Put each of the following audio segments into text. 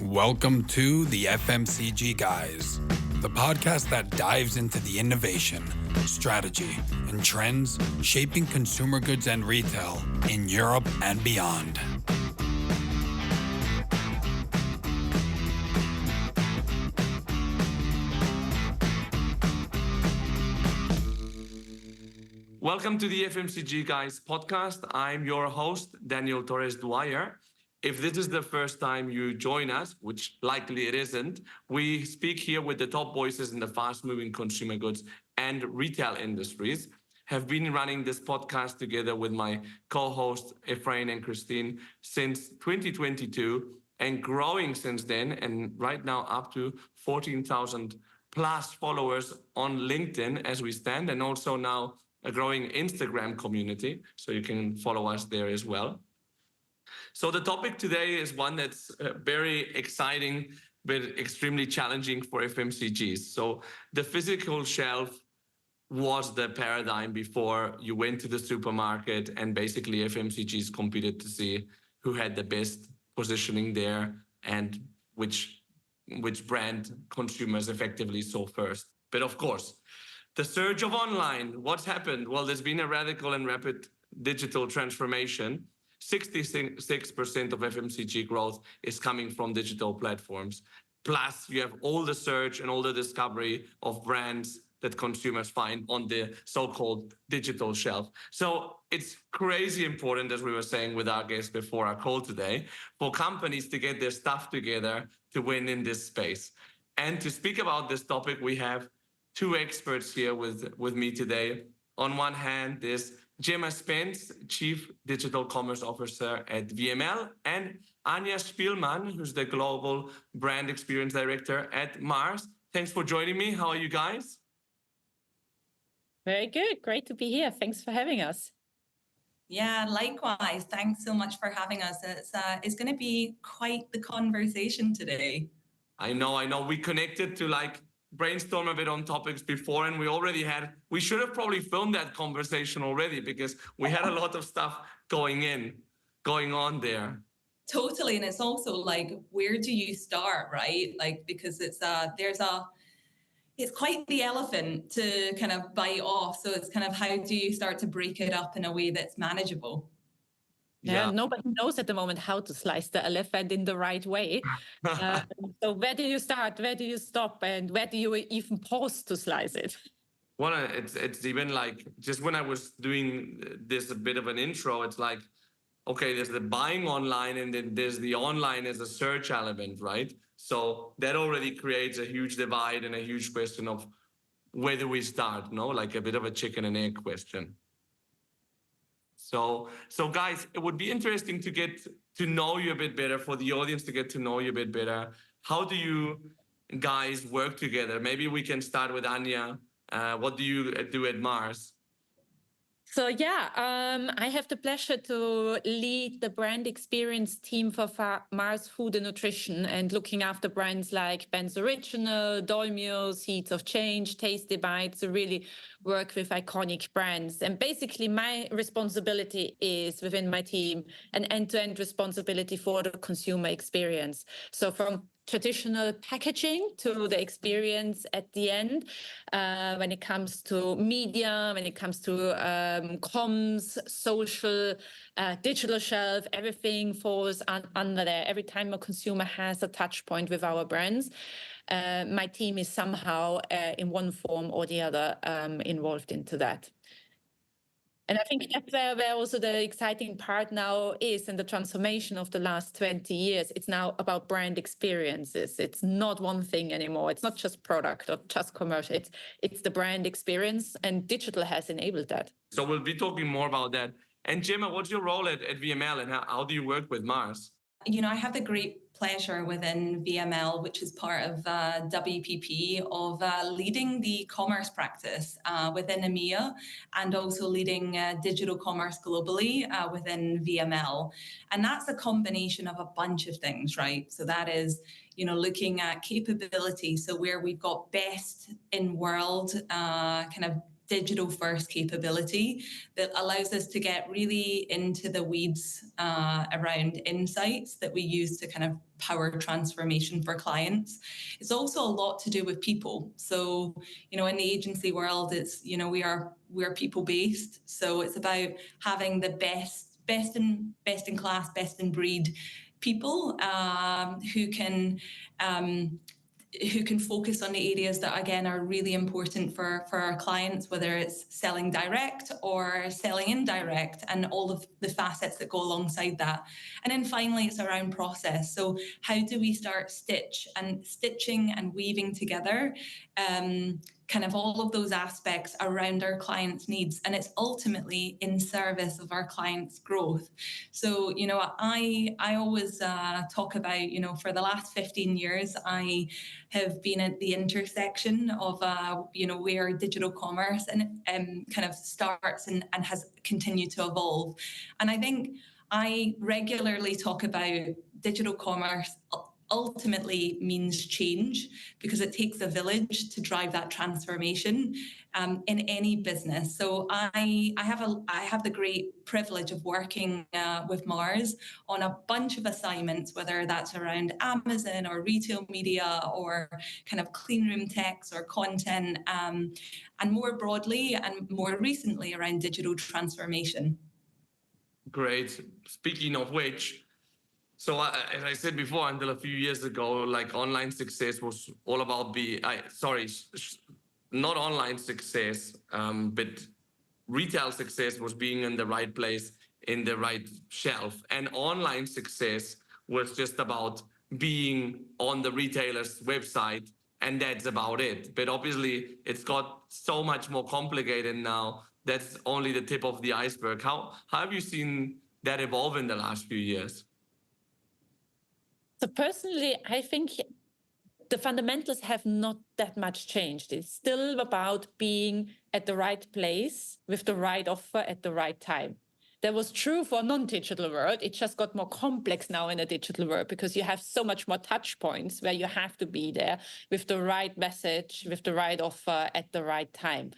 Welcome to the FMCG Guys, the podcast that dives into the innovation, strategy, and trends shaping consumer goods and retail in Europe and beyond. Welcome to the FMCG Guys podcast. I'm your host, Daniel Torres Dwyer. If this is the first time you join us, which likely it isn't, we speak here with the top voices in the fast-moving consumer goods and retail industries. Have been running this podcast together with my co-hosts, Efrain and Christine, since 2022 and growing since then, and right now up to 14,000 plus followers on LinkedIn as we stand, and also now a growing Instagram community, so you can follow us there as well. So the topic today is one that's very exciting, but extremely challenging for FMCGs. So the physical shelf was the paradigm before you went to the supermarket and basically FMCGs competed to see who had the best positioning there and which brand consumers effectively saw first. But of course, the surge of online, what's happened? Well, there's been a radical and rapid digital transformation. 66% of FMCG growth is coming from digital platforms. Plus, you have all the search and all the discovery of brands that consumers find on the so-called digital shelf. So it's crazy important, as we were saying with our guests before our call today, for companies to get their stuff together to win in this space. And to speak about this topic, we have two experts here with me today. On one hand, there's Gemma Spence, Chief Digital Commerce Officer at VML, and Anja Spielmann, who's the Global Brand Experience Director at Mars. Thanks for joining me. How are you guys? Very good. Great to be here. Thanks for having us. Yeah, likewise. Thanks so much for having us. It's going to be quite the conversation today. I know. We connected to brainstorm a bit on topics before, and we should have probably filmed that conversation already because we had a lot of stuff going on there. Totally. And it's also where do you start, right? Because it's quite the elephant to kind of bite off. So it's kind of how do you start to break it up in a way that's manageable? Yeah, nobody knows at the moment how to slice the elephant in the right way. So where do you start? Where do you stop? And where do you even pause to slice it? Well, it's even just when I was doing this a bit of an intro, it's okay, there's the buying online and then there's the online as a search element, right? So that already creates a huge divide and a huge question of where do we start, no? Like a bit of a chicken and egg question. So guys, it would be interesting to get to know you a bit better, for the audience to get to know you a bit better. How do you guys work together? Maybe we can start with Anja. What do you do at Mars? So I have the pleasure to lead the brand experience team for Mars Food and Nutrition, and looking after brands like Ben's Original, Dolmio, Seeds of Change, Tasty Bites, to really work with iconic brands. And basically my responsibility is within my team an end-to-end responsibility for the consumer experience. So from traditional packaging to the experience at the end, when it comes to media, when it comes to comms, social, digital shelf, everything falls under there. Every time a consumer has a touch point with our brands, my team is somehow in one form or the other involved into that. And I think that's where also the exciting part now is in the transformation of the last 20 years. It's now about brand experiences. It's not one thing anymore. It's not just product or just commercial. It's the brand experience, and digital has enabled that. So we'll be talking more about that. And Gemma, what's your role at VML, and how do you work with Mars? I have the great pleasure within VML, which is part of WPP, of leading the commerce practice within EMEA, and also leading digital commerce globally within VML. And that's a combination of a bunch of things, right? So that is, looking at capability. So where we've got best in world kind of digital first capability that allows us to get really into the weeds around insights that we use to kind of power transformation for clients. It's also a lot to do with people. So, in the agency world, it's, we're people based. So it's about having the best in class, best in breed people who can focus on the areas that, again, are really important for our clients, whether it's selling direct or selling indirect and all of the facets that go alongside that. And then finally, it's around process. So how do we start stitching and weaving together kind of all of those aspects around our clients' needs, and it's ultimately in service of our clients' growth. So, I always talk about, for the last 15 years, I have been at the intersection of, where digital commerce and kind of starts and has continued to evolve. And I think I regularly talk about digital commerce ultimately means change, because it takes a village to drive that transformation in any business. So I have the great privilege of working with Mars on a bunch of assignments, whether that's around Amazon or retail media or kind of clean room techs or content, and more broadly and more recently around digital transformation. Great. Speaking of which, so as I said before, until a few years ago, like online success was all about not online success, but retail success was being in the right place, in the right shelf. And online success was just about being on the retailer's website, and that's about it. But obviously, it's got so much more complicated now. That's only the tip of the iceberg. How have you seen that evolve in the last few years? So personally, I think the fundamentals have not that much changed. It's still about being at the right place with the right offer at the right time. That was true for a non-digital world. It just got more complex now in a digital world, because you have so much more touch points where you have to be there with the right message, with the right offer at the right time.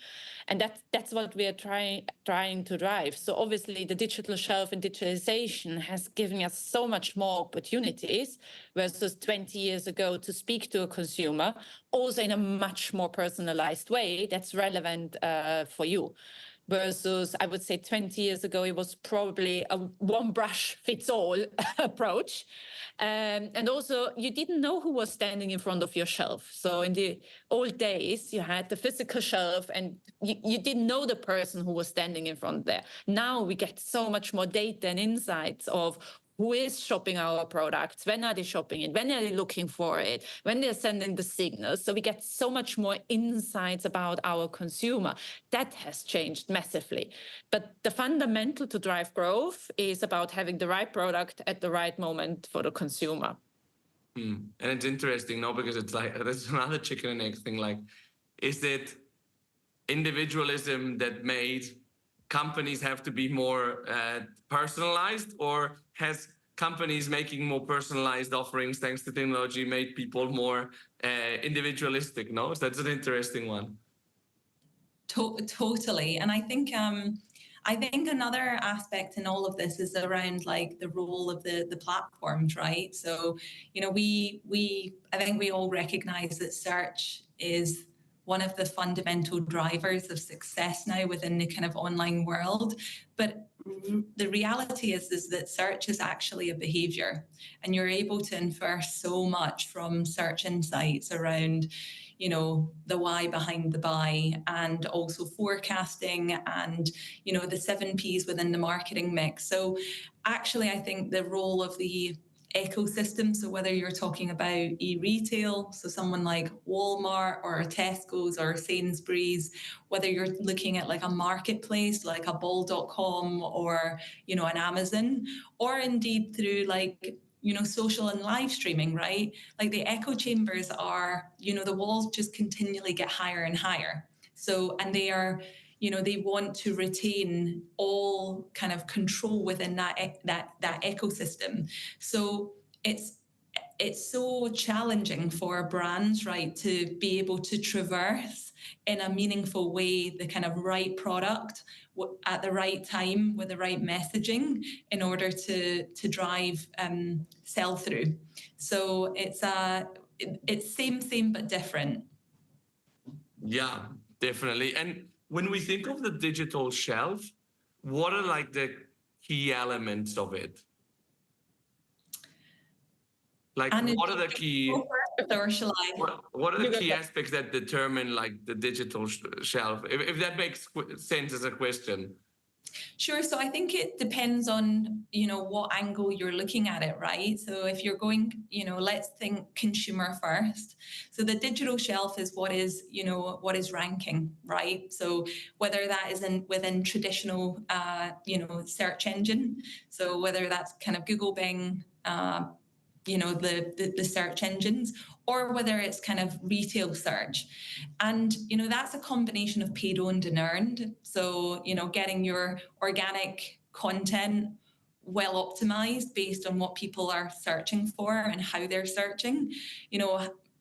And that's what we are trying to drive. So obviously the digital shelf and digitalization has given us so much more opportunities versus 20 years ago to speak to a consumer, also in a much more personalized way that's relevant for you. Versus, I would say 20 years ago, it was probably a one brush fits all approach. And also, you didn't know who was standing in front of your shelf. So in the old days, you had the physical shelf and you didn't know the person who was standing in front there. Now we get so much more data and insights of who is shopping our products, when are they shopping it, when are they looking for it, when they're sending the signals. So we get so much more insights about our consumer. That has changed massively. But the fundamental to drive growth is about having the right product at the right moment for the consumer. And it's interesting, no, because it's like, there's another chicken and egg thing. Like, is it individualism that made companies have to be more personalized, or has companies making more personalized offerings thanks to technology made people more individualistic? No, so that's an interesting one. Totally. And I think another aspect in all of this is around like the role of the platforms, right? So, I think we all recognize that search is one of the fundamental drivers of success now within the kind of online world. But the reality is that search is actually a behavior, and you're able to infer so much from search insights around, the why behind the buy, and also forecasting and, the 7 Ps within the marketing mix. So actually, I think the role of the ecosystem, so whether you're talking about e-retail, so someone like Walmart or Tesco's or Sainsbury's, whether you're looking at like a marketplace like a bol.com or an Amazon, or indeed through like social and live streaming, right? Like the echo chambers are, the walls just continually get higher and higher. So, and they are, they want to retain all kind of control within that ecosystem. So it's so challenging for brands, right, to be able to traverse in a meaningful way the kind of right product at the right time with the right messaging in order to drive sell through. So it's same but different. Yeah, definitely. And when we think of the digital shelf, what are like the key elements of it? Like, And what are the key? Or shall I? What are the key aspects that determine like the digital shelf? If that makes sense as a question. Sure. So I think it depends on, what angle you're looking at it, right? So if you're going, let's think consumer first. So the digital shelf is what is ranking, right? So whether that is within traditional, search engine. So whether that's kind of Google, Bing, the search engines, or whether it's kind of retail search. And, that's a combination of paid, owned and earned. So, getting your organic content well optimized based on what people are searching for and how they're searching,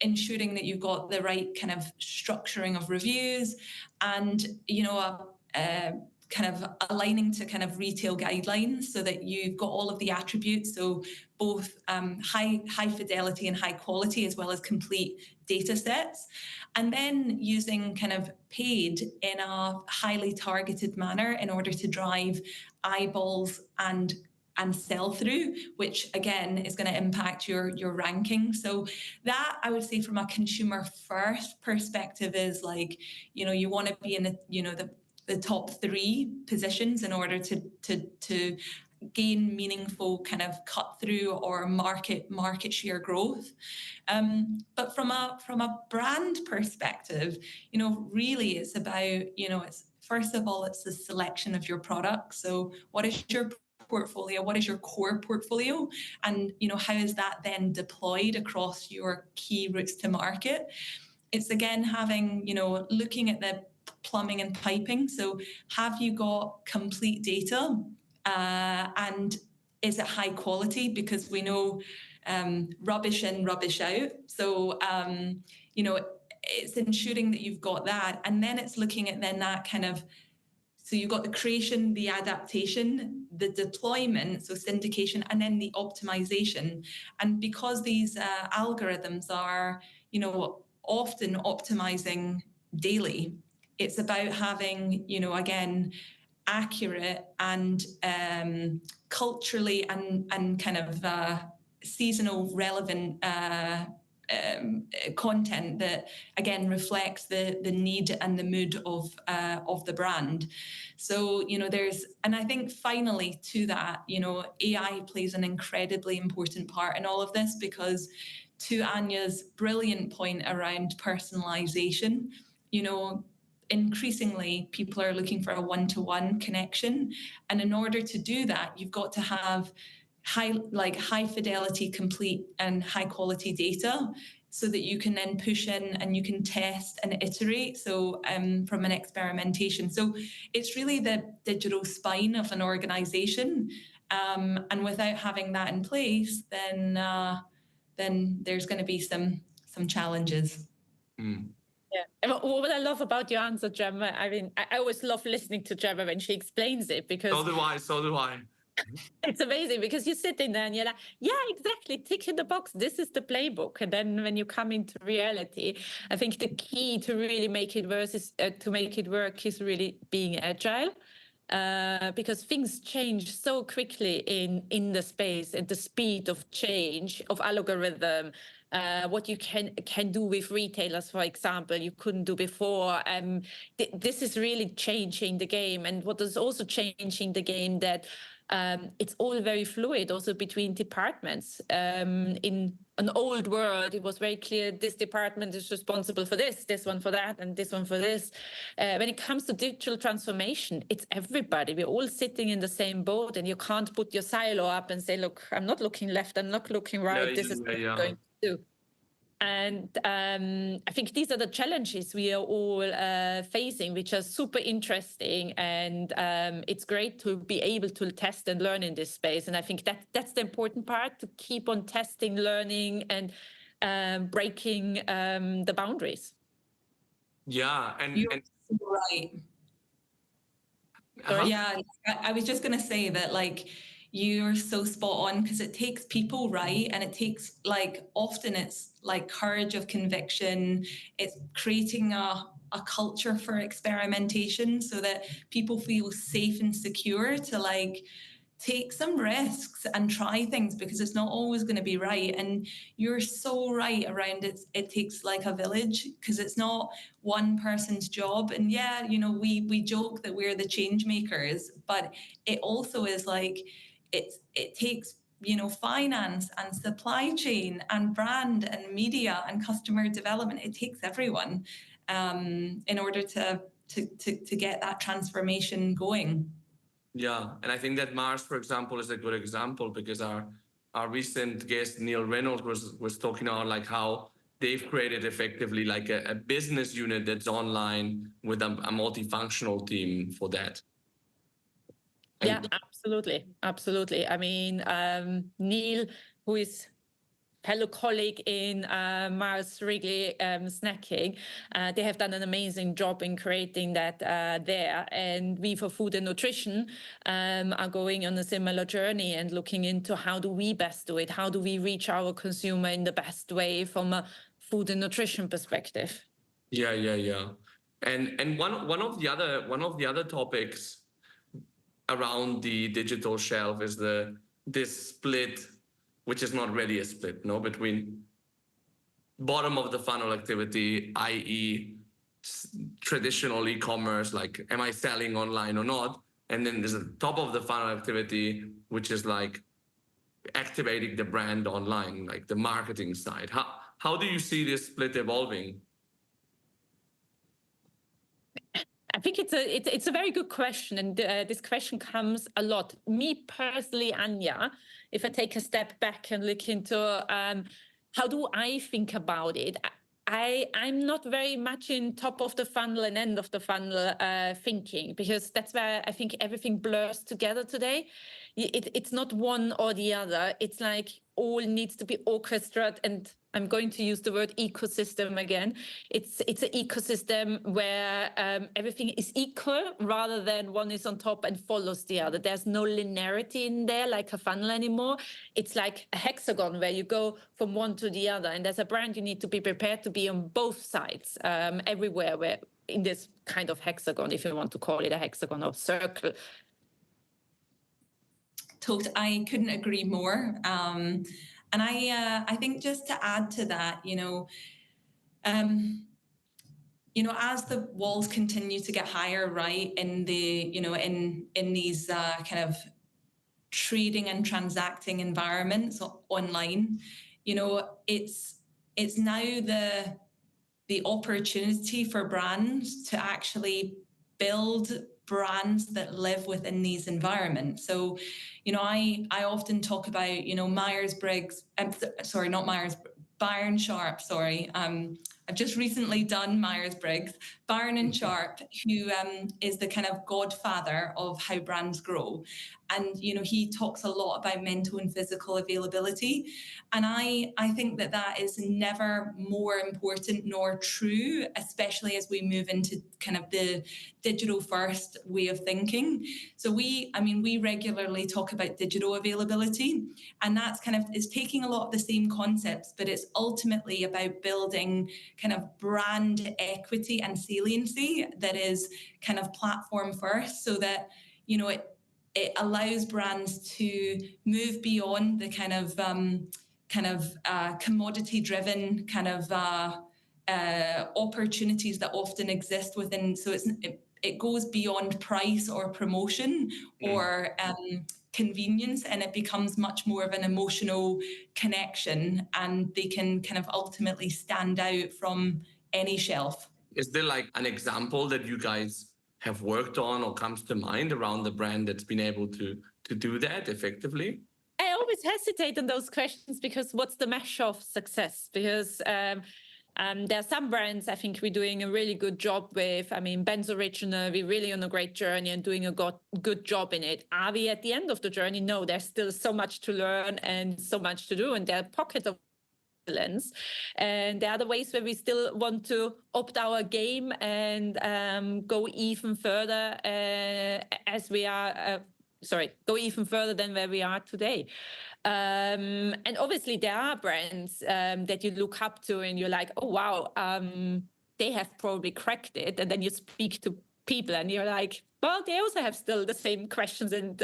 ensuring that you've got the right kind of structuring of reviews and, kind of aligning to kind of retail guidelines so that you've got all of the attributes. So both high fidelity and high quality, as well as complete data sets. And then using kind of paid in a highly targeted manner in order to drive eyeballs and sell through, which again is going to impact your ranking. So that, I would say, from a consumer first perspective, is like, you want to be in the top 3 positions in order to gain meaningful kind of cut through or market share growth. But from a brand perspective, really it's about, it's first of all, it's the selection of your products. So what is your portfolio? What is your core portfolio? And, how is that then deployed across your key routes to market? It's again having, looking at the plumbing and piping. So have you got complete data and is it high quality? Because we know rubbish in, rubbish out. So, it's ensuring that you've got that. And then it's looking at then that kind of, so you've got the creation, the adaptation, the deployment, so syndication, and then the optimization. And because these algorithms are, often optimizing daily, it's about having, again, accurate and culturally and kind of seasonal relevant content that again reflects the need and the mood of the brand. So and I think finally to that, AI plays an incredibly important part in all of this, because to Anja's brilliant point around personalization, increasingly people are looking for a one-to-one connection, and in order to do that, you've got to have high fidelity, complete and high quality data, so that you can then push in and you can test and iterate. So from an experimentation. So it's really the digital spine of an organization. And without having that in place, then there's going to be some challenges. Mm. Yeah. And what I love about your answer, Gemma, I mean, I always love listening to Gemma when she explains it, because So do I. it's amazing, because you're sitting there and you're like, yeah, exactly, tick in the box. This is the playbook. And then when you come into reality, I think the key to really make it work is really being agile. Because things change so quickly in the space, at the speed of change of algorithm. What you can do with retailers, for example, you couldn't do before. This is really changing the game. And what is also changing the game, that it's all very fluid also between departments. In an old world, it was very clear this department is responsible for this one for that, and this one for this. When it comes to digital transformation, it's everybody. We're all sitting in the same boat, and you can't put your silo up and say, look, I'm not looking left, I'm not looking right. This is what I'm going to do. And I think these are the challenges we are all facing, which are super interesting. And it's great to be able to test and learn in this space. And I think that's the important part, to keep on testing, learning, and breaking the boundaries. Yeah, You're and so right. Sorry? Yeah, I was just going to say that, like, you're so spot on, because it takes people, right? And it takes, like, often it's like courage of conviction. It's creating a culture for experimentation so that people feel safe and secure to, like, take some risks and try things, because it's not always going to be right. And you're so right around it takes like a village, because it's not one person's job. And yeah, you know, we joke that we're the change makers, but it also is like it takes, you know, finance and supply chain and brand and media and customer development. It takes everyone in order to get that transformation going. yeah, and I think that Mars, for example, is a good example, because our recent guest Neil Reynolds was talking about like how they've created effectively like a business unit that's online with a multifunctional team for that. Yeah, And absolutely. Absolutely. I mean, Neil, who is fellow colleague in Mars Wrigley Snacking, they have done an amazing job in creating that there. And we for Food and Nutrition are going on a similar journey and looking into how do we best do it? How do we reach our consumer in the best way from a food and nutrition perspective? yeah. And one of the other topics around the digital shelf is this split, which is not really a split, no, between bottom of the funnel activity, i.e. traditional e-commerce, like am I selling online or not? And then there's a top of the funnel activity, which is like activating the brand online, like the marketing side. How do you see this split evolving? I think it's a very good question, and this question comes a lot. Me personally, Anja, if I take a step back and look into how do I think about it, I'm not very much in top of the funnel and end of the funnel thinking, because that's where I think everything blurs together today. It's not one or the other. It's like all needs to be orchestrated, and I'm going to use the word ecosystem again. It's an ecosystem where everything is equal rather than one is on top and follows the other. There's no linearity in there like a funnel anymore. It's like a hexagon where you go from one to the other. And as a brand, you need to be prepared to be on both sides, everywhere where in this kind of hexagon, if you want to call it a hexagon or circle. I couldn't agree more. And I think just to add to that, as the walls continue to get higher, right, in these kind of trading and transacting environments online, it's now the opportunity for brands to actually build brands that live within these environments. So, I often talk about, Myers-Briggs, sorry, not Myers, Byron Sharp, sorry. I've just recently done Myers-Briggs, Byron and Sharp, who is the kind of godfather of how brands grow. And, he talks a lot about mental and physical availability. And I think that is never more important nor true, especially as we move into kind of the digital first way of thinking. So we regularly talk about digital availability, and that's is taking a lot of the same concepts, but it's ultimately about building kind of brand equity and saliency that is kind of platform first, so that, it allows brands to move beyond the kind of commodity driven kind of opportunities that often exist within. So it goes beyond price or promotion or convenience, and it becomes much more of an emotional connection, and they can kind of ultimately stand out from any shelf. Is there like an example that you guys have worked on or comes to mind around the brand that's been able to do that effectively? I always hesitate on those questions, because what's the measure of success? Because there are some brands I think we're doing a really good job with. I mean, Ben's Original, we're really on a great journey and doing a good job in it. Are we at the end of the journey? No, there's still so much to learn and so much to do, and there are pockets of excellence. And there are the ways where we still want to opt our game and go even further go even further than where we are today. And obviously there are brands that you look up to and you're like, oh, wow, they have probably cracked it. And then you speak to people and you're like, well, they also have still the same questions and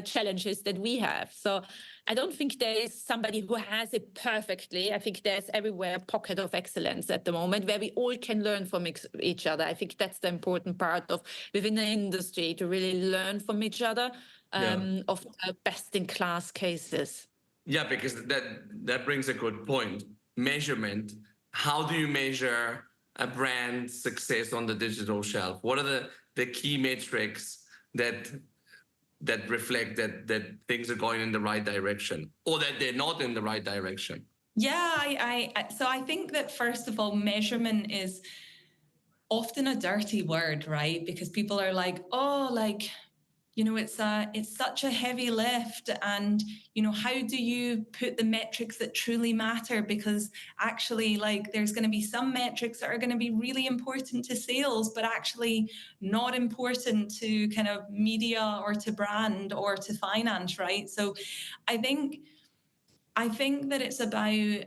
challenges that we have. So I don't think there is somebody who has it perfectly. I think there's everywhere a pocket of excellence at the moment where we all can learn from each other. I think that's the important part of within the industry, to really learn from each other of the best-in-class cases. Yeah, because that brings a good point. Measurement. How do you measure a brand's success on the digital shelf? What are the key metrics that reflect that things are going in the right direction, or that they're not in the right direction? Yeah, so I think that first of all, measurement is often a dirty word, right? Because people are like, oh, like, you know, it's such a heavy lift, and you know, how do you put the metrics that truly matter? Because actually, like, there's going to be some metrics that are going to be really important to sales, but actually not important to kind of media or to brand or to finance, right? So I think that it's about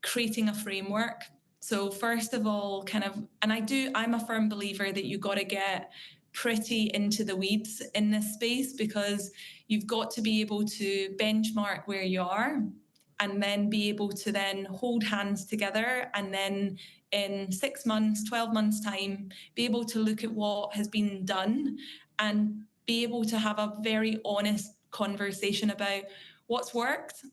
creating a framework. So first of all, I'm a firm believer that you got to get pretty into the weeds in this space, because you've got to be able to benchmark where you are and then be able to then hold hands together, and then in 6 months, 12 months time, be able to look at what has been done and be able to have a very honest conversation about what's worked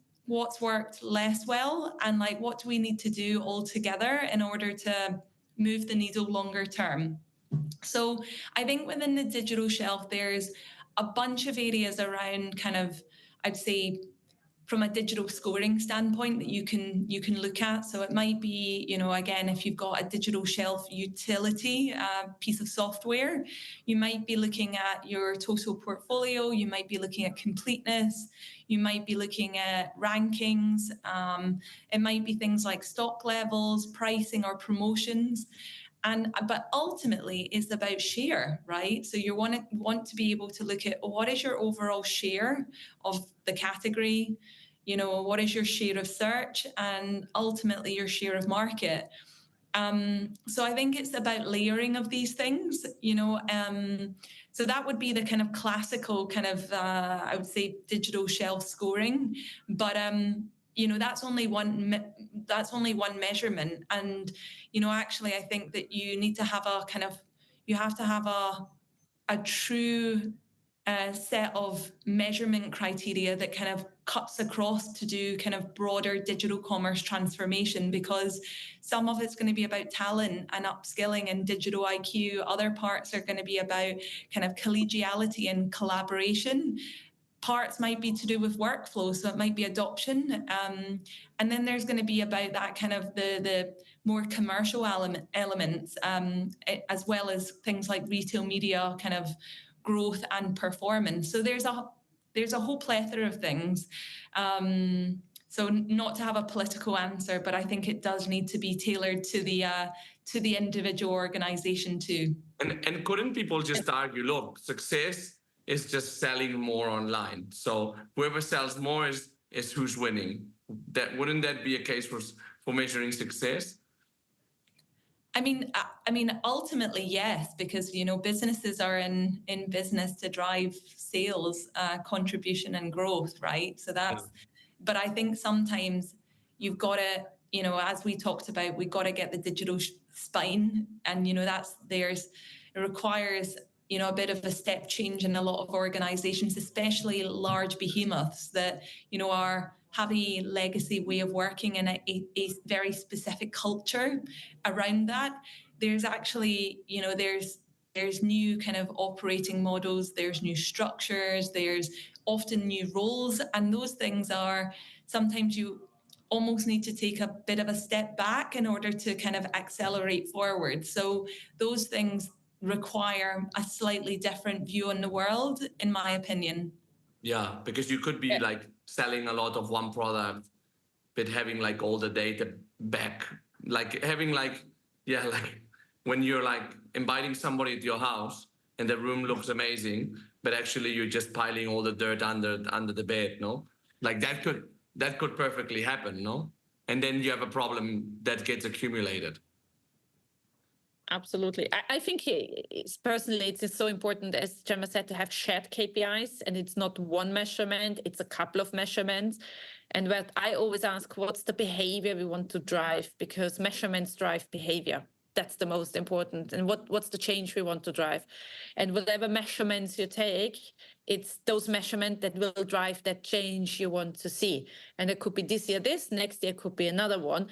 less well, and like what do we need to do all together in order to move the needle longer term. So I think within the digital shelf, there's a bunch of areas around kind of, I'd say, from a digital scoring standpoint that you can look at. So it might be, you know, again, if you've got a digital shelf utility piece of software, you might be looking at your total portfolio, you might be looking at completeness, you might be looking at rankings, it might be things like stock levels, pricing or promotions. But ultimately it's about share, right? So you want to be able to look at what is your overall share of the category, you know, what is your share of search, and ultimately your share of market. So I think it's about layering of these things, you know. So that would be the kind of classical kind of, I would say, digital shelf scoring. But you know, that's only one measurement. And you know, actually, I think that you need to have a true set of measurement criteria that kind of cuts across to do kind of broader digital commerce transformation, because some of it's going to be about talent and upskilling and digital IQ. Other parts are going to be about kind of collegiality and collaboration. Parts might be to do with workflow, so it might be adoption. And then there's going to be about that kind of the more commercial elements, as well as things like retail media kind of growth and performance. So there's a whole plethora of things. So not to have a political answer, but I think it does need to be tailored to the individual organization too. And couldn't people just argue, look, success is just selling more online. So whoever sells more is who's winning. Wouldn't that be a case for measuring success? I mean, ultimately, yes, because, you know, businesses are in business to drive sales, contribution and growth, right? So that's, but I think sometimes you've got to, you know, as we talked about, we've got to get the digital spine, and, you know, it requires, you know, a bit of a step change in a lot of organizations, especially large behemoths that, you know, have a legacy way of working and a very specific culture around that. There's actually, you know, there's new kind of operating models, there's new structures, there's often new roles, and those things are sometimes you almost need to take a bit of a step back in order to kind of accelerate forward. So those things require a slightly different view on the world, in my opinion. Yeah, because you could be like selling a lot of one product but having like all the data back, like having like, yeah, like when you're like inviting somebody to your house and the room looks amazing, but actually you're just piling all the dirt under the bed, no? Like that could perfectly happen, no? And then you have a problem that gets accumulated. Absolutely. I think personally, it's so important, as Gemma said, to have shared KPIs, and it's not one measurement, it's a couple of measurements. And what I always ask, what's the behavior we want to drive? Because measurements drive behavior. That's the most important. And what's the change we want to drive? And whatever measurements you take, it's those measurements that will drive that change you want to see. And it could be this year this, next year could be another one.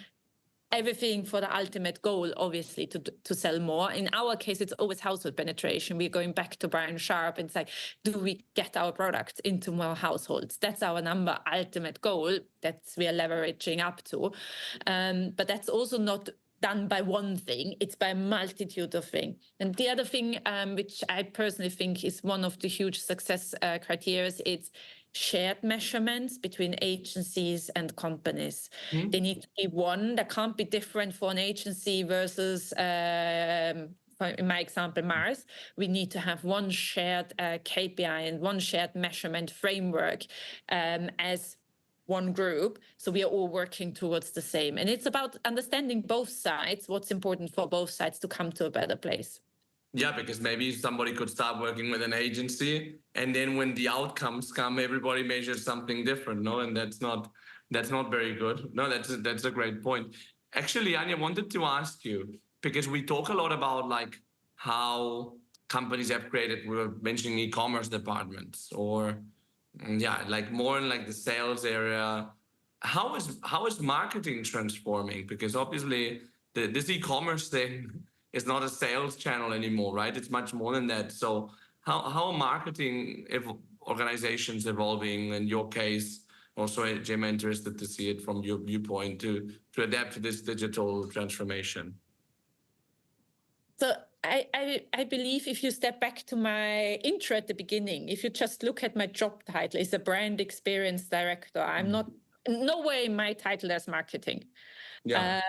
Everything for the ultimate goal, obviously, to sell more. In our case, it's always household penetration. We're going back to Brian Sharp and it's like, do we get our products into more households? That's our ultimate goal that we are leveraging up to. But that's also not done by one thing, it's by a multitude of things. And the other thing, which I personally think is one of the huge success criteria, it's shared measurements between agencies and companies. Mm-hmm. They need to be one. That can't be different for an agency versus, in my example, Mars. We need to have one shared KPI and one shared measurement framework as one group, so we are all working towards the same. And it's about understanding both sides, what's important for both sides to come to a better place. Yeah, because maybe somebody could start working with an agency, and then when the outcomes come, everybody measures something different, no? And that's not very good. No, that's a great point. Actually, Anja, I wanted to ask you, because we talk a lot about like how companies have created, we were mentioning e-commerce departments, or yeah, like more in like the sales area. How is marketing transforming? Because obviously this e-commerce thing is not a sales channel anymore, right? It's much more than that. So how are marketing organizations evolving? In your case, also, Jim, interested to see it from your viewpoint to adapt to this digital transformation. So I believe if you step back to my intro at the beginning, if you just look at my job title as a brand experience director, I'm not nowhere in my title as marketing. Yeah.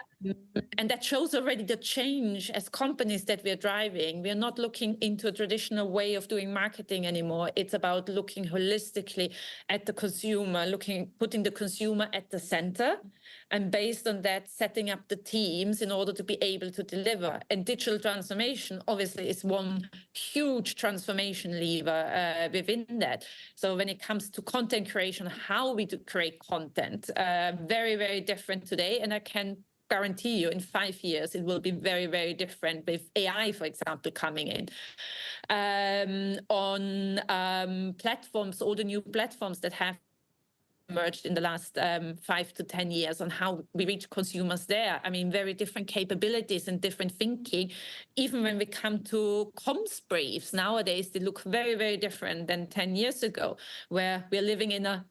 And that shows already the change as companies that we're driving. We're not looking into a traditional way of doing marketing anymore. It's about looking holistically at the consumer, putting the consumer at the center, and based on that, setting up the teams in order to be able to deliver. And digital transformation, obviously, is one huge transformation lever within that. So when it comes to content creation, how we create content, very, very different today. And I can guarantee you in 5 years, it will be very, very different with AI, for example, coming in. On platforms, all the new platforms that have emerged in the last 5 to 10 years on how we reach consumers there. I mean, very different capabilities and different thinking. Even when we come to comms briefs, nowadays, they look very, very different than 10 years ago, where we're living in a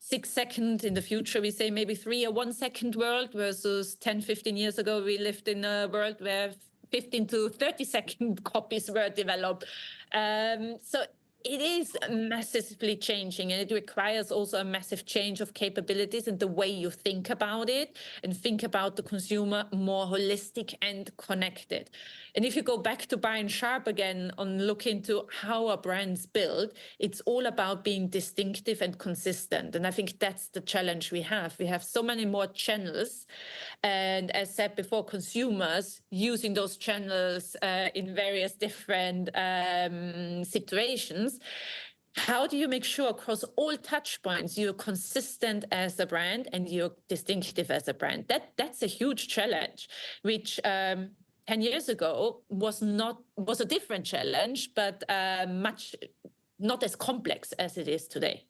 6 second, in the future, we say maybe 3 or 1 second world versus 10, 15 years ago, we lived in a world where 15 to 30 second copies were developed. So it is massively changing, and it requires also a massive change of capabilities and the way you think about it and think about the consumer more holistic and connected. And if you go back to Brian Sharp again on look into how a brand's built, it's all about being distinctive and consistent. And I think that's the challenge we have. We have so many more channels. And as said before, consumers using those channels in various different situations. How do you make sure across all touch points you're consistent as a brand and you're distinctive as a brand? That's a huge challenge, which 10 years ago was a different challenge, but not as complex as it is today.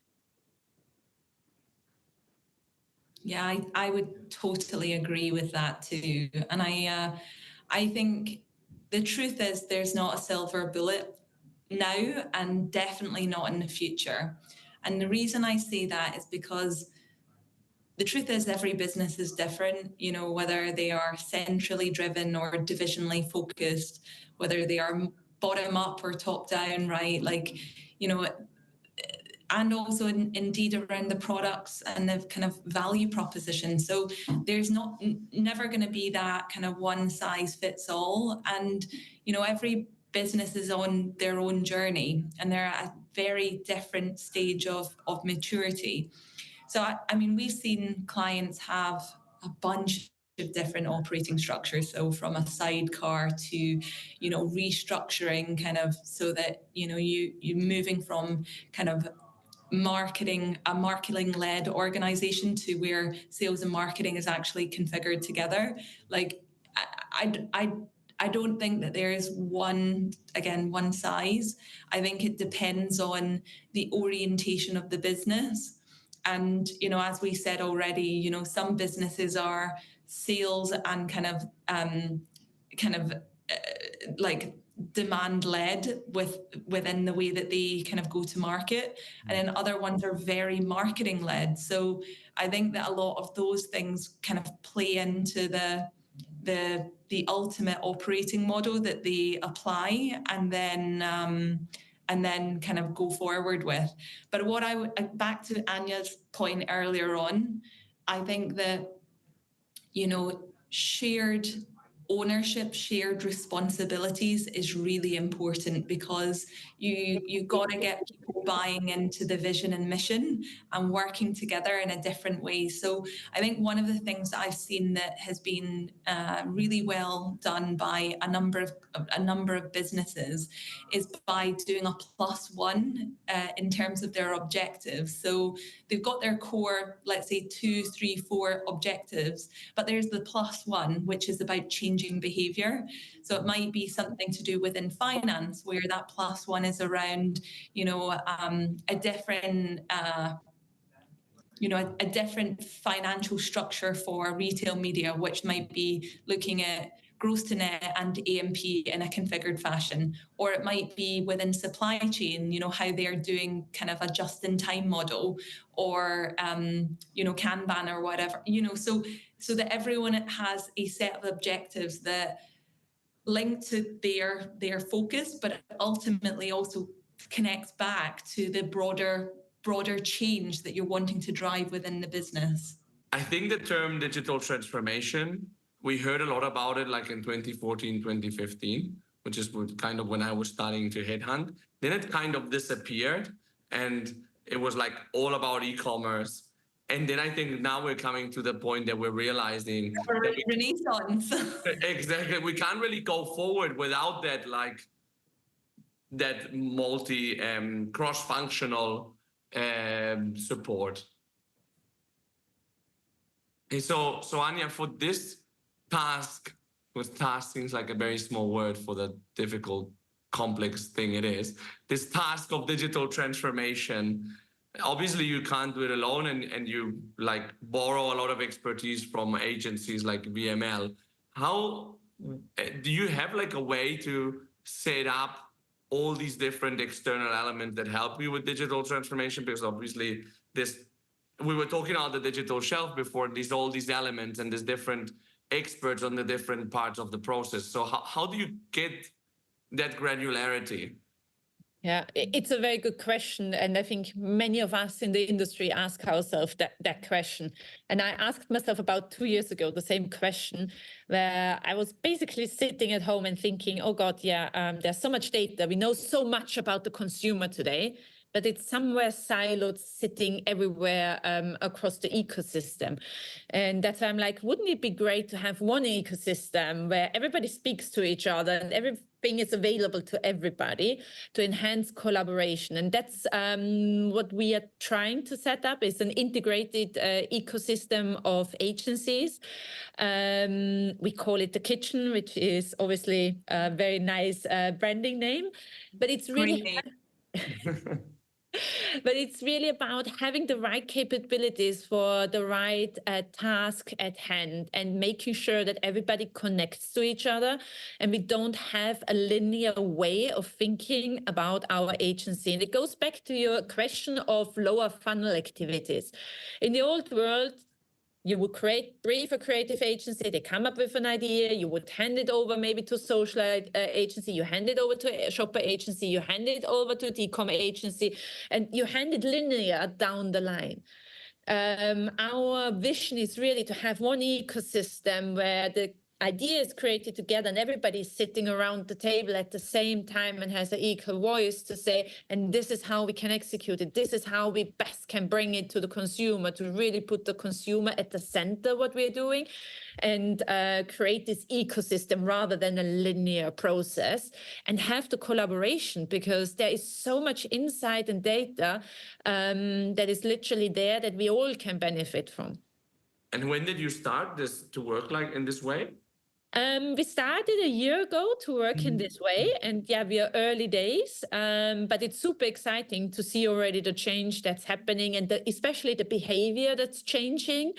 Yeah, I would totally agree with that too. And I think the truth is there's not a silver bullet now, and definitely not in the future. And the reason I say that is because the truth is every business is different, you know, whether they are centrally driven or divisionally focused, whether they are bottom up or top down, right? Like, you know, and also indeed around the products and the kind of value proposition. So there's never going to be that kind of one size fits all. And, every business is on their own journey and they're at a very different stage of maturity. So, I mean, we've seen clients have a bunch of different operating structures. So from a sidecar to, restructuring kind of so that, you're moving from kind of a marketing-led organization to where sales and marketing is actually configured together. Like, I don't think that there is one size. I think it depends on the orientation of the business. And, as we said already, some businesses are sales and kind of like demand-led within the way that they kind of go to market, and then other ones are very marketing-led. So I think that a lot of those things kind of play into the ultimate operating model that they apply and then kind of go forward with. But back to Anja's point earlier on, I think that, shared ownership, shared responsibilities is really important, because you got to get people buying into the vision and mission and working together in a different way. So I think one of the things that I've seen that has been really well done by a number of businesses is by doing a +1 in terms of their objectives. So they've got their core, let's say 2, 3, 4 objectives, but there's the +1, which is about changing behavior. So it might be something to do within finance, where that +1 is around, a different financial structure for retail media, which might be looking at gross to net and A&P in a configured fashion. Or it might be within supply chain, how they're doing kind of a just-in-time model, or, Kanban or whatever, so that everyone has a set of objectives that link to their focus, but ultimately also connects back to the broader change that you're wanting to drive within the business. I think the term digital transformation, we heard a lot about it like in 2014, 2015, which is kind of when I was starting to headhunt. Then it kind of disappeared and it was like all about e-commerce. And then I think now we're coming to the point that we're realizing that Renaissance. Exactly. We can't really go forward without that multi cross-functional support. And so Anja, for this task, with task seems like a very small word for the difficult, complex thing it is, this task of digital transformation, obviously you can't do it alone, and you like borrow a lot of expertise from agencies like VML. How do you have like a way to set up all these different external elements that help you with digital transformation? Because obviously we were talking about the digital shelf before, all these elements and there's different experts on the different parts of the process. So how do you get that granularity? Yeah, it's a very good question. And I think many of us in the industry ask ourselves that question. And I asked myself about 2 years ago the same question, where I was basically sitting at home and thinking, oh God, there's so much data. We know so much about the consumer today, but it's somewhere siloed, sitting everywhere across the ecosystem. And that's why I'm like, wouldn't it be great to have one ecosystem where everybody speaks to each other and everything is available to everybody to enhance collaboration? And that's what we are trying to set up, is an integrated ecosystem of agencies. We call it the kitchen, which is obviously a very nice branding name, but it's really... But it's really about having the right capabilities for the right task at hand, and making sure that everybody connects to each other and we don't have a linear way of thinking about our agency. And it goes back to your question of lower funnel activities. In the old world, you would brief a creative agency, they come up with an idea, you would hand it over maybe to social agency, you hand it over to a shopper agency, you hand it over to the e-com agency, and you hand it linear down the line. Our vision is really to have one ecosystem where the idea is created together and everybody's sitting around the table at the same time and has an equal voice to say, and this is how we can execute it. This is how we best can bring it to the consumer, to really put the consumer at the center of what we're doing and create this ecosystem rather than a linear process, and have the collaboration, because there is so much insight and data that is literally there that we all can benefit from. And when did you start this to work like in this way? We started a year ago to work in this way, and yeah, we are early days, but it's super exciting to see already the change that's happening, and especially the behavior that's changing.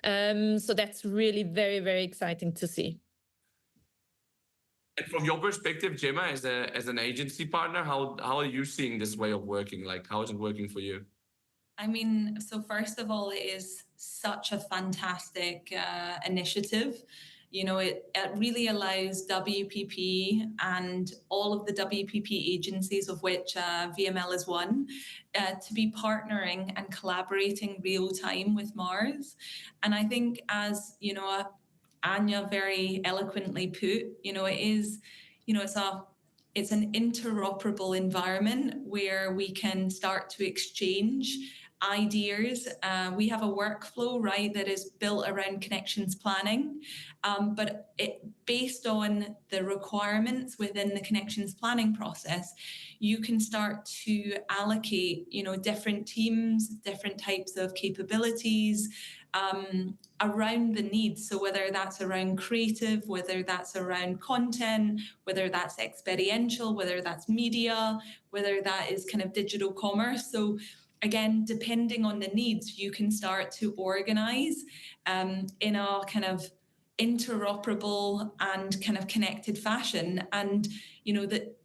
So that's really very, very exciting to see. And from your perspective, Gemma, as an agency partner, how are you seeing this way of working? Like, how is it working for you? I mean, so first of all, it is such a fantastic initiative. You know, it really allows WPP and all of the WPP agencies, of which VML is one, to be partnering and collaborating real time with Mars. And I think, as you know, Anja very eloquently put, you know, it is, you know, it's an interoperable environment where we can start to exchange ideas. We have a workflow, right, that is built around connections planning, but it based on the requirements within the connections planning process, you can start to allocate, you know, different teams, different types of capabilities around the needs. So whether that's around creative, whether that's around content, whether that's experiential, whether that's media, whether that is kind of digital commerce. So again, depending on the needs, you can start to organize in a kind of interoperable and kind of connected fashion. And, you know, that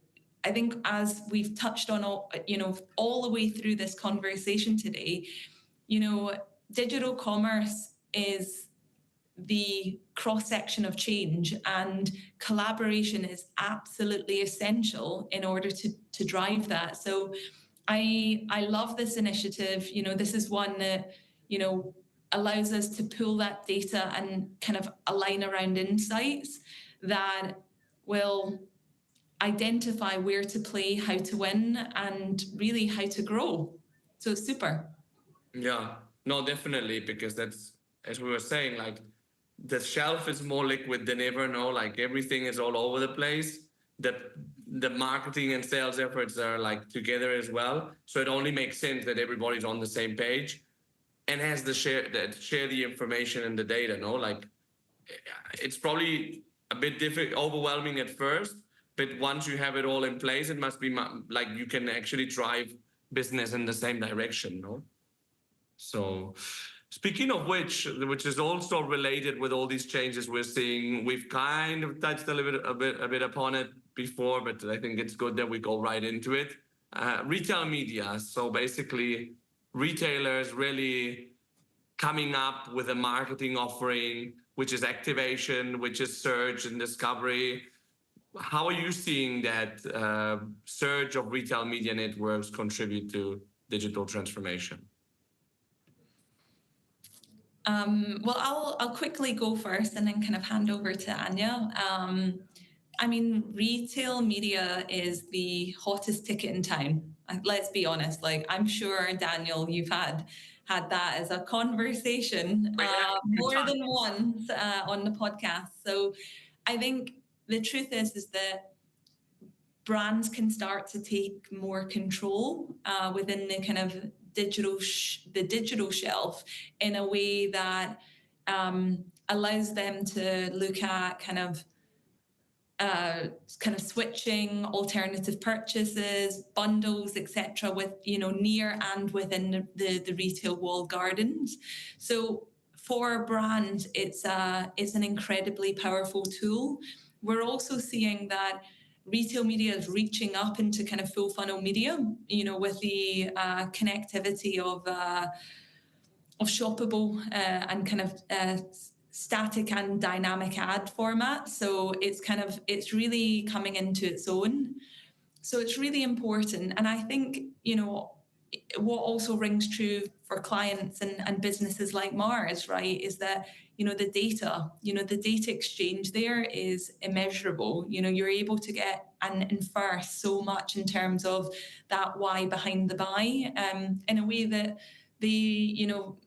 I think, as we've touched on, all the way through this conversation today, you know, digital commerce is the cross-section of change, and collaboration is absolutely essential in order to drive that. So I love this initiative. You know, this is one that, you know, allows us to pull that data and kind of align around insights that will identify where to play, how to win, and really how to grow. So it's super. Yeah, no, definitely, because that's, as we were saying, like the shelf is more liquid than ever. No, like everything is all over the place. The marketing and sales efforts are like together as well. So it only makes sense that everybody's on the same page and has share the information and the data. No, like it's probably a bit overwhelming at first, but once you have it all in place, it must be like you can actually drive business in the same direction. No, so. Speaking of which is also related with all these changes we're seeing, we've kind of touched a bit upon it before, but I think it's good that we go right into it. Retail media. So basically, retailers really coming up with a marketing offering, which is activation, which is search and discovery. How are you seeing that surge of retail media networks contribute to digital transformation? Well, I'll quickly go first and then kind of hand over to Anja. I mean, retail media is the hottest ticket in town. Let's be honest. Like, I'm sure, Daniel, you've had that as a conversation more than once on the podcast. So I think the truth is that brands can start to take more control within the kind of digital shelf in a way that allows them to look at kind of switching, alternative purchases, bundles, etc., with, you know, near and within the retail walled gardens. So for brands, it's an incredibly powerful tool. We're also seeing that retail media is reaching up into kind of full funnel media, you know, with the connectivity of shoppable and kind of static and dynamic ad format. So it's really coming into its own. So it's really important. And I think, what also rings true for clients and businesses like Mars, right, is that, the data exchange there is immeasurable. You're able to get and infer so much in terms of that why behind the buy in a way that they,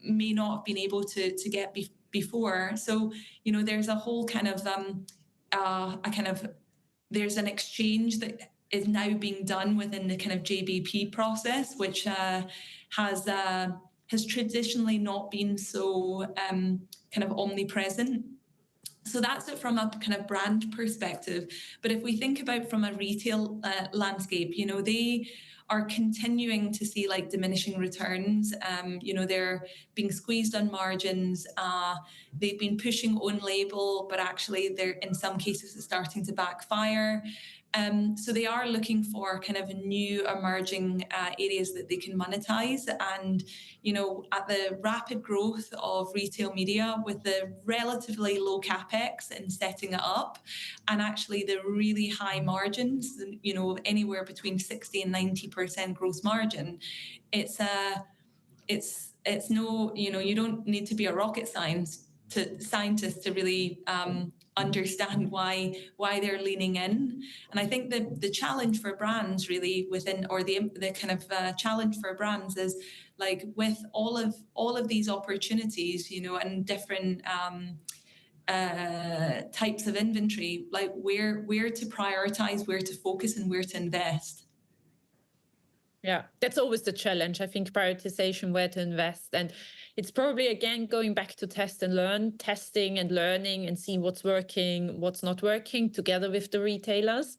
may not have been able to get before. So, there's a whole kind of, there's an exchange that is now being done within the kind of JBP process, which has traditionally not been so kind of omnipresent. So that's it from a kind of brand perspective. But if we think about from a retail landscape, they are continuing to see like diminishing returns. They're being squeezed on margins. They've been pushing own label, but actually they're in some cases it's starting to backfire. So they are looking for kind of new emerging areas that they can monetize. And, at the rapid growth of retail media with the relatively low capex in setting it up, and actually the really high margins, anywhere between 60 and 90% gross margin, it's no, you don't need to be a rocket scientist to really understand why they're leaning in. And I think the challenge for brands really within, or the kind of challenge for brands is like with all of these opportunities, and different types of inventory, like where to prioritize, where to focus, and where to invest. Yeah, that's always the challenge. I think prioritization, where to invest. And it's probably, again, going back to test and learn, testing and learning and seeing what's working, what's not working together with the retailers.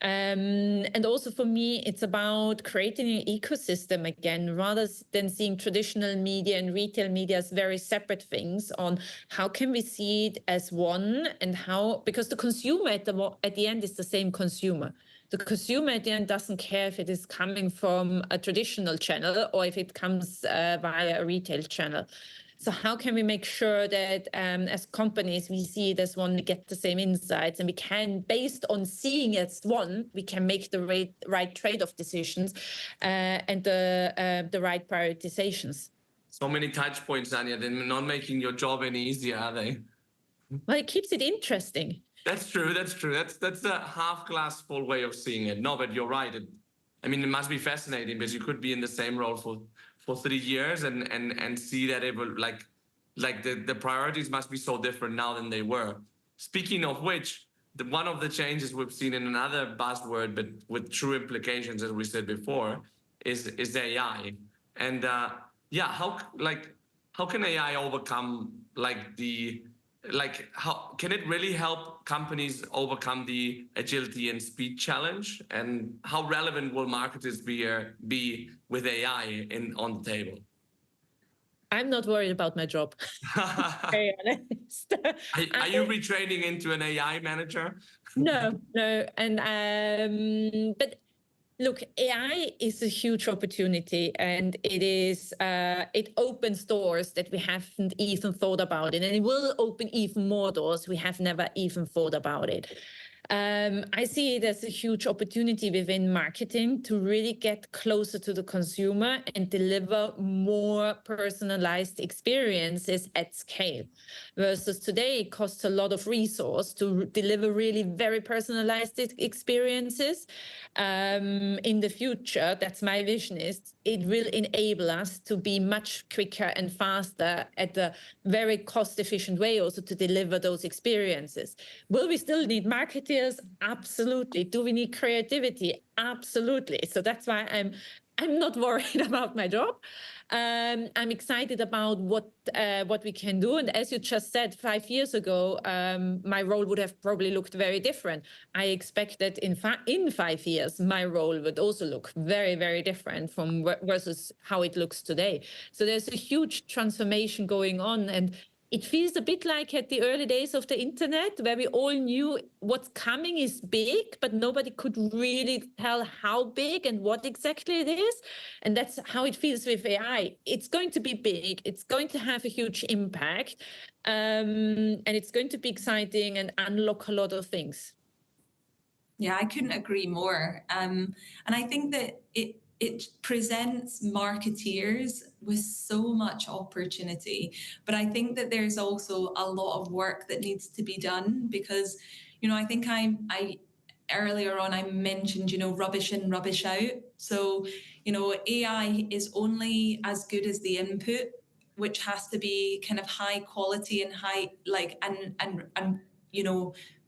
And also for me, it's about creating an ecosystem again, rather than seeing traditional media and retail media as very separate things. On how can we see it as one, and how, because the consumer at the end is the same consumer. The consumer at the end doesn't care if it is coming from a traditional channel or if it comes via a retail channel. So how can we make sure that as companies, we see it as one, we get the same insights, and we can, based on seeing it as one, we can make the right trade-off decisions and the right prioritizations. So many touch points, Anja. They're not making your job any easier, are they? Well, it keeps it interesting. That's true. That's a half glass full way of seeing it. No, but you're right. It must be fascinating because you could be in the same role for 3 years and see that it will like the priorities must be so different now than they were. Speaking of which, one of the changes we've seen in another buzzword, but with true implications, as we said before, is AI. And how can AI overcome how can it really help companies overcome the agility and speed challenge? And how relevant will marketers be with AI on the table? I'm not worried about my job. Very honest. Are you retraining into an AI manager? No. And but look, AI is a huge opportunity, and it opens doors that we haven't even thought about it, and it will open even more doors we have never even thought about it. I see it as a huge opportunity within marketing to really get closer to the consumer and deliver more personalized experiences at scale. Versus today, it costs a lot of resource to deliver really very personalized experiences. In the future, that's my vision, is it will enable us to be much quicker and faster at a very cost-efficient way also to deliver those experiences. Will we still need marketers? Absolutely. Do we need creativity? Absolutely. So that's why I'm not worried about my job. I'm excited about what we can do. And as you just said, 5 years ago, my role would have probably looked very different. I expect that in 5 years, my role would also look very, very different from versus how it looks today. So there's a huge transformation going on. And it feels a bit like at the early days of the internet, where we all knew what's coming is big, but nobody could really tell how big and what exactly it is. And that's how it feels with AI. It's going to be big. It's going to have a huge impact. And it's going to be exciting and unlock a lot of things. Yeah, I couldn't agree more. And I think that it presents marketeers with so much opportunity. But I think that there's also a lot of work that needs to be done because, I think I earlier on I mentioned, rubbish in, rubbish out. So, AI is only as good as the input, which has to be kind of high quality and and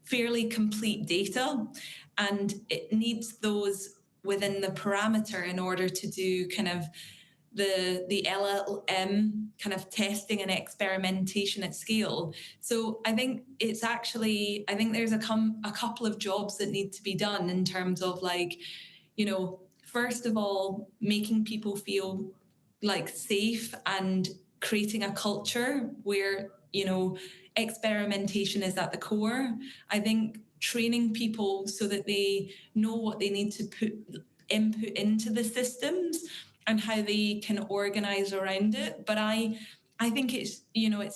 fairly complete data. And it needs those within the parameter in order to do kind of the LLM kind of testing and experimentation at scale. So I think there's a couple of jobs that need to be done in terms of first of all, making people feel like safe and creating a culture where, experimentation is at the core. I think training people so that they know what they need to input into the systems and how they can organize around it. But I think it's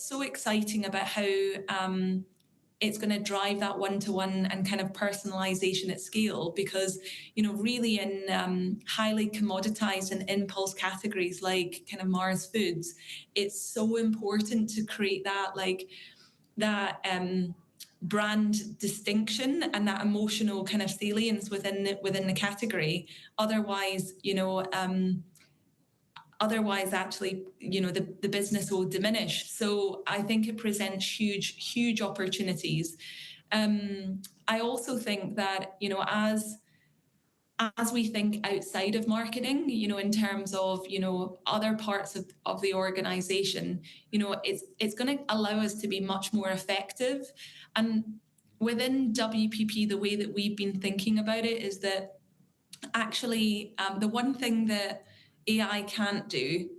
so exciting about how it's going to drive that one-to-one and kind of personalization at scale, because really in highly commoditized and impulse categories like kind of Mars Foods, it's so important to create that brand distinction and that emotional kind of salience within the category. Otherwise, actually, the business will diminish. So I think it presents huge opportunities. I also think that, as we think outside of marketing, in terms of, other parts of the organization, it's going to allow us to be much more effective. And within WPP, the way that we've been thinking about it is that actually the one thing that AI can't do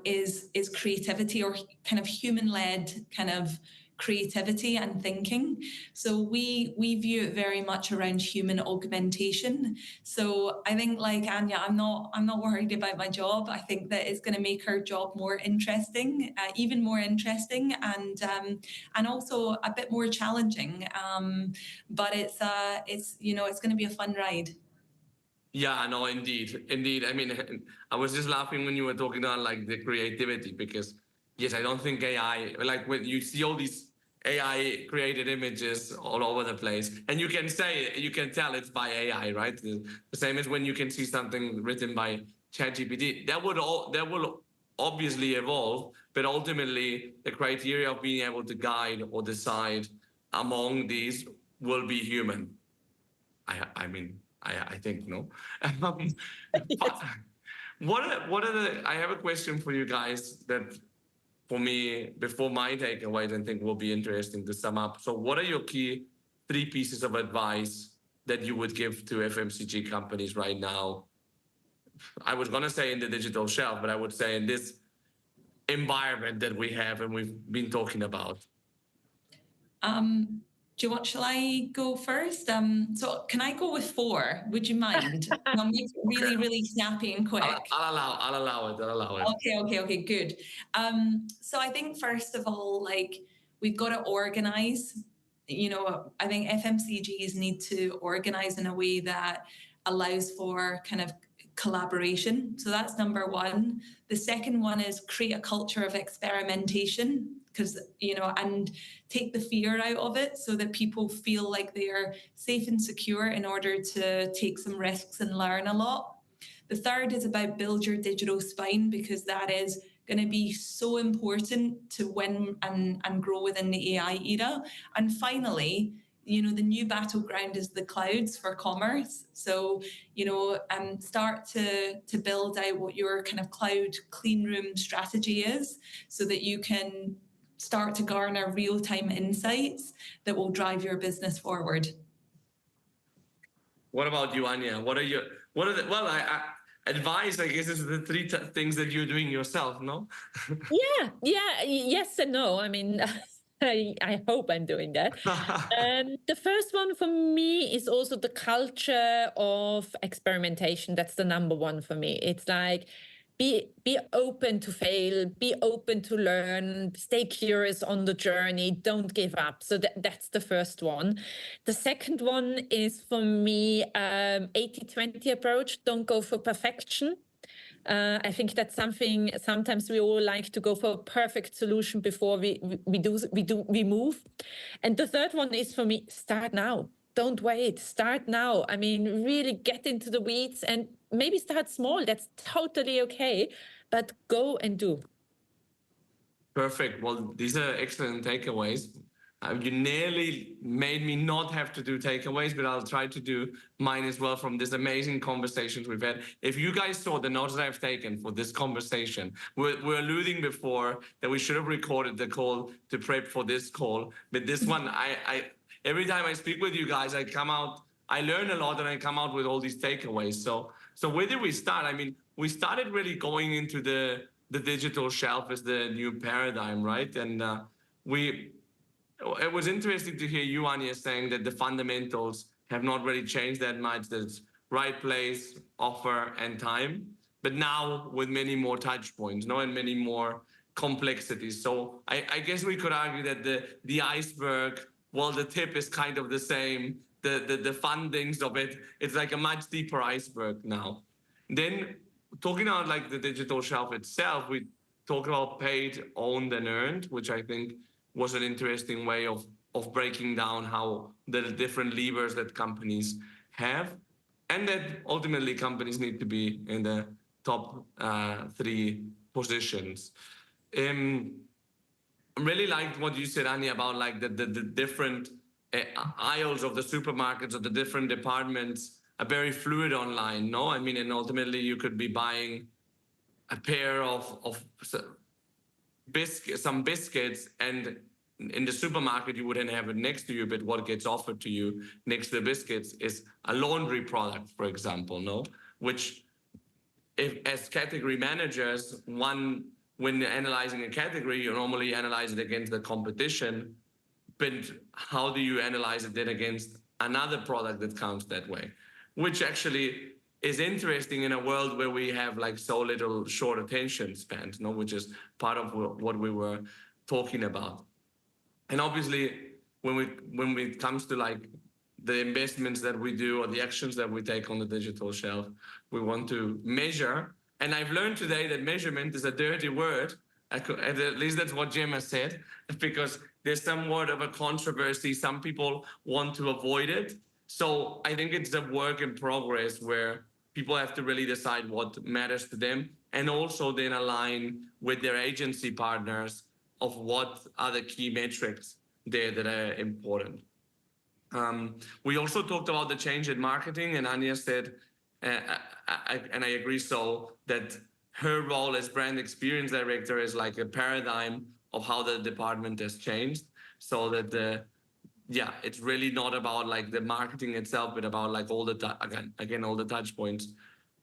is creativity, or kind of human-led kind of creativity and thinking. So we view it very much around human augmentation. So I think, like Anja, I'm not worried about my job. I think that it's going to make her job more interesting, even more interesting, and also a bit more challenging. But it's going to be a fun ride. Yeah, no, indeed. I mean, I was just laughing when you were talking about like the creativity, because yes, I don't think AI, like when you see all these AI created images all over the place, and you can tell it's by AI, right? The same as when you can see something written by ChatGPT. That will obviously evolve, but ultimately the criteria of being able to guide or decide among these will be human. I think no. Yes. I have a question for you guys that, for me, before my takeaways, I think will be interesting to sum up. So what are your key 3 pieces of advice that you would give to FMCG companies right now? I was going to say in the digital shelf, but I would say in this environment that we have and we've been talking about. Shall I go first? So can I go with 4? Would you mind? I'll make it really, really snappy and quick. I'll allow it. Okay, good. So I think, first of all, we've got to organize. I think FMCGs need to organize in a way that allows for kind of collaboration. So that's number 1. The second one is create a culture of experimentation, because and take the fear out of it so that people feel like they are safe and secure in order to take some risks and learn a lot. The third is about build your digital spine, because that is going to be so important to win and grow within the AI era. And finally, the new battleground is the clouds for commerce. So, start to build out what your kind of cloud clean room strategy is, so that you can start to garner real-time insights that will drive your business forward. What about you, Anja? advice, I guess, is the three things that you're doing yourself, no? Yes and no. I mean, I hope I'm doing that. The first one for me is also the culture of experimentation. That's the number one for me. It's like, be open to fail, be open to learn, stay curious on the journey, don't give up. So that's the first one. The second one is for me 80-20 approach. Don't go for perfection. I think that's something sometimes we all like to go for a perfect solution before we move. And the third one is for me, start now. Don't wait, start now. I mean, really get into the weeds and maybe start small. That's totally okay, but go and do. Perfect. Well, these are excellent takeaways. You nearly made me not have to do takeaways, but I'll try to do mine as well from this amazing conversations we've had. If you guys saw the notes that I've taken for this conversation, we're alluding before that we should have recorded the call to prep for this call. But this one, every time I speak with you guys, I learn a lot and I come out with all these takeaways. So where did we start? I mean, we started really going into the digital shelf as the new paradigm, right? And it was interesting to hear you, Anja, saying that the fundamentals have not really changed that much. There's right place, offer, and time. But now with many more touch points, and many more complexities. So I guess we could argue that the iceberg, well, the tip is kind of the same. The fundings of it, it's like a much deeper iceberg now. Then talking about like the digital shelf itself, we talk about paid, owned, and earned, which I think was an interesting way of breaking down how the different levers that companies have, and that ultimately companies need to be in the top 3 positions. I really liked what you said, Anja, about like the different aisles of the supermarkets or the different departments are very fluid online, no? I mean, and ultimately you could be buying a pair of some biscuits, and in the supermarket you wouldn't have it next to you, but what gets offered to you next to the biscuits is a laundry product, for example, no? Which, if as category managers, when analyzing a category, you normally analyze it against the competition, but how do you analyze it then against another product that counts that way? Which actually is interesting in a world where we have like so little short attention spans, no? Which is part of what we were talking about. And obviously, when it comes to like the investments that we do or the actions that we take on the digital shelf, we want to measure. And I've learned today that measurement is a dirty word. At least that's what Gemma said, because there's somewhat of a controversy. Some people want to avoid it. So I think it's a work in progress where people have to really decide what matters to them, and also then align with their agency partners of what are the key metrics there that are important. We also talked about the change in marketing, and Anja said, and I agree, so that her role as brand experience director is like a paradigm of how the department has changed, so that it's really not about like the marketing itself, but about like all the all the touch points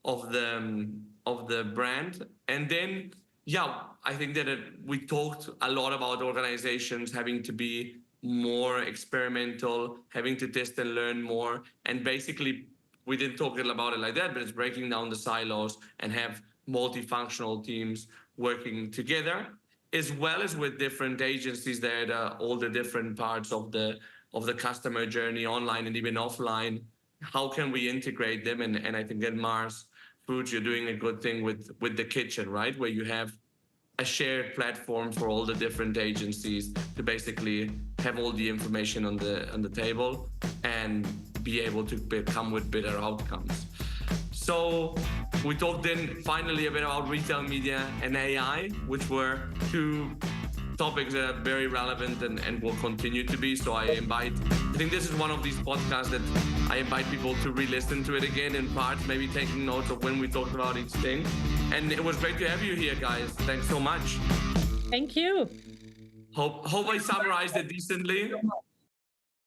of the brand. And then I think that we talked a lot about organizations having to be more experimental, having to test and learn more, and basically we didn't talk about it like that, but it's breaking down the silos and have multifunctional teams working together, as well as with different agencies that are all the different parts of the customer journey, online and even offline. How can we integrate them? And I think at Mars Foods, you're doing a good thing with the kitchen, right? Where you have a shared platform for all the different agencies to basically have all the information on the table and be able to come with better outcomes. So we talked then finally a bit about retail media and AI, which were 2 topics that are very relevant and will continue to be. So I think this is one of these podcasts that I invite people to re-listen to it again in parts, maybe taking notes of when we talked about each thing. And it was great to have you here, guys. Thanks so much. Thank you. Hope I summarized it decently.